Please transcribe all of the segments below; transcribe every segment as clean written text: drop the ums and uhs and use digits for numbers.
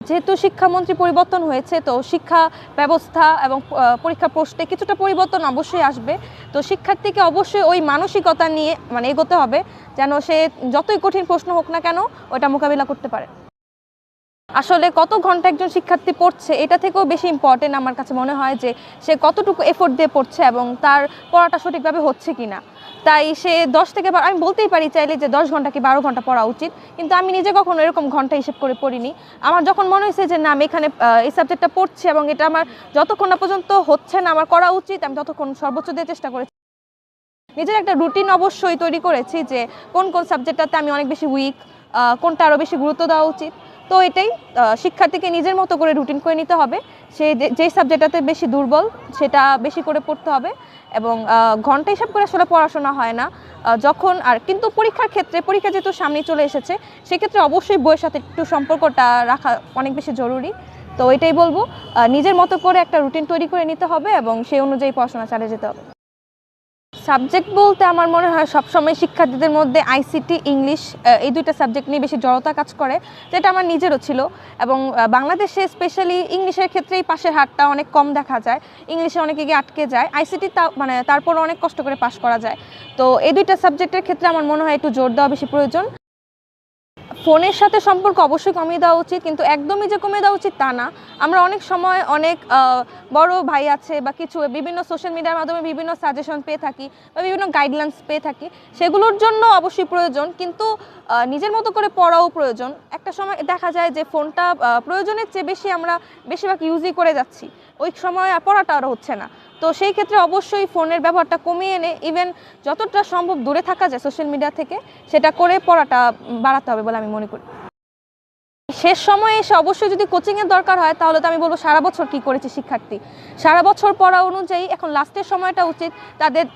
যেহেতু শিক্ষামন্ত্রী পরিবর্তন হয়েছে, তো শিক্ষা ব্যবস্থা এবং পরীক্ষা প্রশ্নে কিছুটা পরিবর্তন অবশ্যই আসবে। তো শিক্ষার্থীকে অবশ্যই ওই মানসিকতা নিয়ে এগোতে হবে, যেন সে যতই কঠিন প্রশ্ন হোক না কেন ওটা মোকাবিলা করতে পারে। আসলে কত ঘন্টা একজন শিক্ষার্থী পড়ছে এটা থেকেও বেশি ইম্পর্টেন্ট আমার কাছে মনে হয় যে সে কতটুকু এফোর্ট দিয়ে পড়ছে এবং তার পড়াটা সঠিকভাবে হচ্ছে কিনা। তাই সে 10 থেকে 12, আমি বলতেই পারি চাইলে যে 10 ঘন্টা কি 12 ঘন্টা পড়া উচিত, কিন্তু আমি নিজে কখনো এরকম ঘন্টা হিসেব করে পড়িনি। আমার যখন মনে হয়েছে যে না, আমি এখানে এই সাবজেক্টটা পড়ছি এবং এটা আমার যতক্ষণ না পর্যন্ত হচ্ছে না আমার করা উচিত, আমি ততক্ষণ সর্বোচ্চ দিয়ে চেষ্টা করেছি। নিজের একটা রুটিন অবশ্যই তৈরি করেছি যে কোন কোন সাবজেক্টটাতে আমি অনেক বেশি উইক, কোনটা আরও বেশি গুরুত্ব দেওয়া উচিত। তো এটাই শিক্ষার্থীকে নিজের মতো করে রুটিন করে নিতে হবে। সে যেই সাবজেক্টটাতে বেশি দুর্বল সেটা বেশি করে পড়তে হবে এবং ঘন্টা হিসাব করে আসলে পড়াশোনা হয় না যখন আর। কিন্তু পরীক্ষার ক্ষেত্রে, পরীক্ষা যেহেতু সামনে চলে এসেছে, সেক্ষেত্রে অবশ্যই বইয়ের সাথে একটু সম্পর্কটা রাখা অনেক বেশি জরুরি। তো এটাই বলবো, নিজের মতো করে একটা রুটিন তৈরি করে নিতে হবে এবং সেই অনুযায়ী পড়াশোনা চালিয়ে যেতে হবে। সাবজেক্ট বলতে আমার মনে হয় সবসময় শিক্ষার্থীদের মধ্যে আইসিটি, ইংলিশ, এই দুইটা সাবজেক্ট নিয়ে বেশি জড়তা কাজ করে, যেটা আমার নিজেরও ছিল। এবং বাংলাদেশে স্পেশালি ইংলিশের ক্ষেত্রেই পাশের হারটা অনেক কম দেখা যায়, ইংলিশে অনেকে গিয়ে আটকে যায়, আইসিটি তারপর অনেক কষ্ট করে পাশ করা যায়। তো এই দুইটা সাবজেক্টের ক্ষেত্রে আমার মনে হয় একটু জোর দেওয়া বেশি প্রয়োজন। ফোনের সাথে সম্পর্ক অবশ্যই কমিয়ে দেওয়া উচিত, কিন্তু একদমই যে কমিয়ে দেওয়া উচিত তা না। আমরা অনেক সময় অনেক বড় ভাই আছে বা কিছু বিভিন্ন সোশ্যাল মিডিয়ার মাধ্যমে বিভিন্ন সাজেশন পেয়ে থাকি বা বিভিন্ন গাইডলাইন্স পেয়ে থাকি, সেগুলোর জন্য অবশ্যই প্রয়োজন, কিন্তু নিজের মতো করে পড়াও প্রয়োজন। একটা সময় দেখা যায় যে ফোনটা প্রয়োজনের চেয়ে বেশি আমরা বেশিরভাগ ইউজই করে যাচ্ছি, ওই সময় পড়াটা আরও হচ্ছে না। তো সেই ক্ষেত্রে অবশ্যই ফোনের ব্যবহারটা কমিয়ে এনে ইভেন যতটা সম্ভব দূরে থাকা যায় সোশ্যাল মিডিয়া থেকে, সেটা করে পড়াটা বাড়াতে হবে বলে আমি মনে করি। শেষ সময়ে এসে অবশ্যই যদি কোচিংয়ের দরকার হয়, তাহলে তো আমি বলবো সারা বছর কি করেছে শিক্ষার্থী, সারা বছর পড়া অনুযায়ী এখন লাস্টের সময়টা উচিত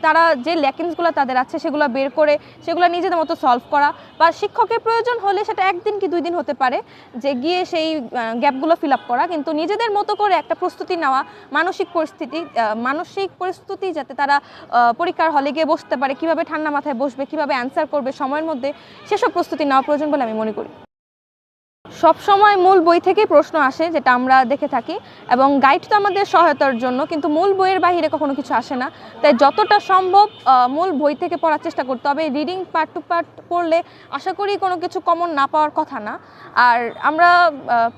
তারা যে ল্যাকিংসগুলো তাদের আছে সেগুলো বের করে সেগুলো নিজেদের মতো সলভ করা, বা শিক্ষকের প্রয়োজন হলে সেটা 1 দিন কি 2 দিন হতে পারে যে গিয়ে সেই গ্যাপগুলো ফিল আপ করা, কিন্তু নিজেদের মতো করে একটা প্রস্তুতি নেওয়া, মানসিক পরিস্থিতি যাতে তারা পরীক্ষার হলে গিয়ে বসতে পারে, কিভাবে ঠান্ডা মাথায় বসবে, কিভাবে অ্যান্সার করবে সময়ের মধ্যে, সেসব প্রস্তুতি নেওয়া প্রয়োজন বলে আমি মনে করি। সব সময় মূল বই থেকেই প্রশ্ন আসে, যেটা আমরা দেখে থাকি, এবং গাইড তো আমাদের সহায়তার জন্য, কিন্তু মূল বইয়ের বাইরে কখনো কিছু আসে না। তাই যতটা সম্ভব মূল বই থেকে পড়ার চেষ্টা করতে হবে। রিডিং পার্ট টু পার্ট পড়লে আশা করি কোনো কিছু কমন না পাওয়ার কথা না। আর আমরা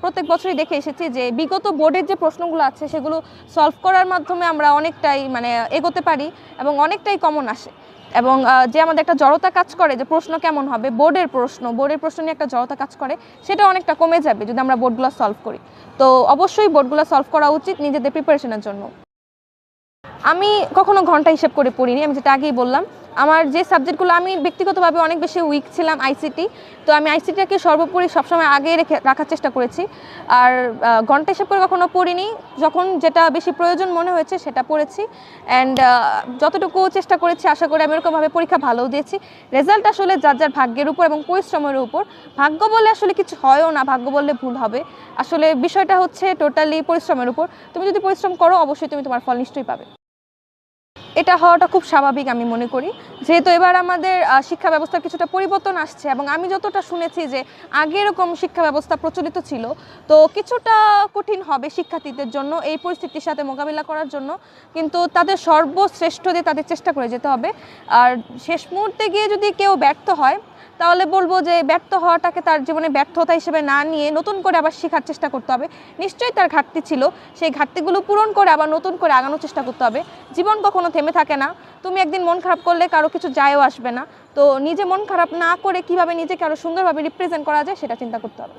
প্রত্যেক বছরই দেখে এসেছি যে বিগত বোর্ডের যে প্রশ্নগুলো আছে সেগুলো সলভ করার মাধ্যমে আমরা অনেকটাই এগোতে পারি এবং অনেকটাই কমন আসে। এবং যে আমাদের একটা জড়তা কাজ করে যে প্রশ্ন কেমন হবে, বোর্ডের প্রশ্ন নিয়ে একটা জড়তা কাজ করে, সেটা অনেকটা কমে যাবে যদি আমরা বোর্ডগুলো সলভ করি। তো অবশ্যই বোর্ডগুলো সলভ করা উচিত নিজেদের প্রিপারেশনের জন্য। আমি কখনো ঘন্টা হিসেব করে পড়িনি, আমি যেটা আগেই বললাম। আমার যে সাবজেক্টগুলো আমি ব্যক্তিগতভাবে অনেক বেশি উইক ছিলাম, আইসিটি, তো আমি আইসিটিটাকে সর্বোপরি সবসময় আগে রাখার চেষ্টা করেছি। আর ঘন্টা হিসেব করে কখনো পড়িনি, যখন যেটা বেশি প্রয়োজন মনে হয়েছে সেটা পড়েছি। অ্যান্ড যতটুকু চেষ্টা করেছি আশা করি আমি এরকমভাবে পরীক্ষা ভালোও দিয়েছি। রেজাল্ট আসলে যার যার ভাগ্যের উপর এবং পরিশ্রমের উপর। ভাগ্য বলে আসলে কিছু হয়ও না, ভাগ্য বললে ভুল হবে। আসলে বিষয়টা হচ্ছে টোটালি পরিশ্রমের উপর। তুমি যদি পরিশ্রম করো অবশ্যই তুমি তোমার ফল নিশ্চয়ই পাবে। এটা হওয়াটা খুব স্বাভাবিক আমি মনে করি, যেহেতু এবার আমাদের শিক্ষা ব্যবস্থার কিছুটা পরিবর্তন আসছে, এবং আমি যতটা শুনেছি যে আগে এরকম শিক্ষা ব্যবস্থা প্রচলিত ছিল, তো কিছুটা কঠিন হবে শিক্ষার্থীদের জন্য এই পরিস্থিতির সাথে মোকাবিলা করার জন্য, কিন্তু তাদের সর্বশ্রেষ্ঠ দিয়ে তাদের চেষ্টা করে যেতে হবে। আর শেষ মুহূর্তে গিয়ে যদি কেউ ব্যর্থ হয়, তাহলে বলবো যে ব্যর্থ হওয়াটাকে তার জীবনে ব্যর্থতা হিসেবে না নিয়ে নতুন করে আবার শেখার চেষ্টা করতে হবে। নিশ্চয়ই তার ঘাটতি ছিল, সেই ঘাটতিগুলো পূরণ করে আবার নতুন করে আগানোর চেষ্টা করতে হবে। জীবন কখনো থেমে থাকে না, তুমি একদিন মন খারাপ করলে কারো কিছু যায়ও আসবে না। তো নিজে মন খারাপ না করে কিভাবে নিজেকে আরও সুন্দরভাবে রিপ্রেজেন্ট করা যায় সেটা চিন্তা করতে হবে।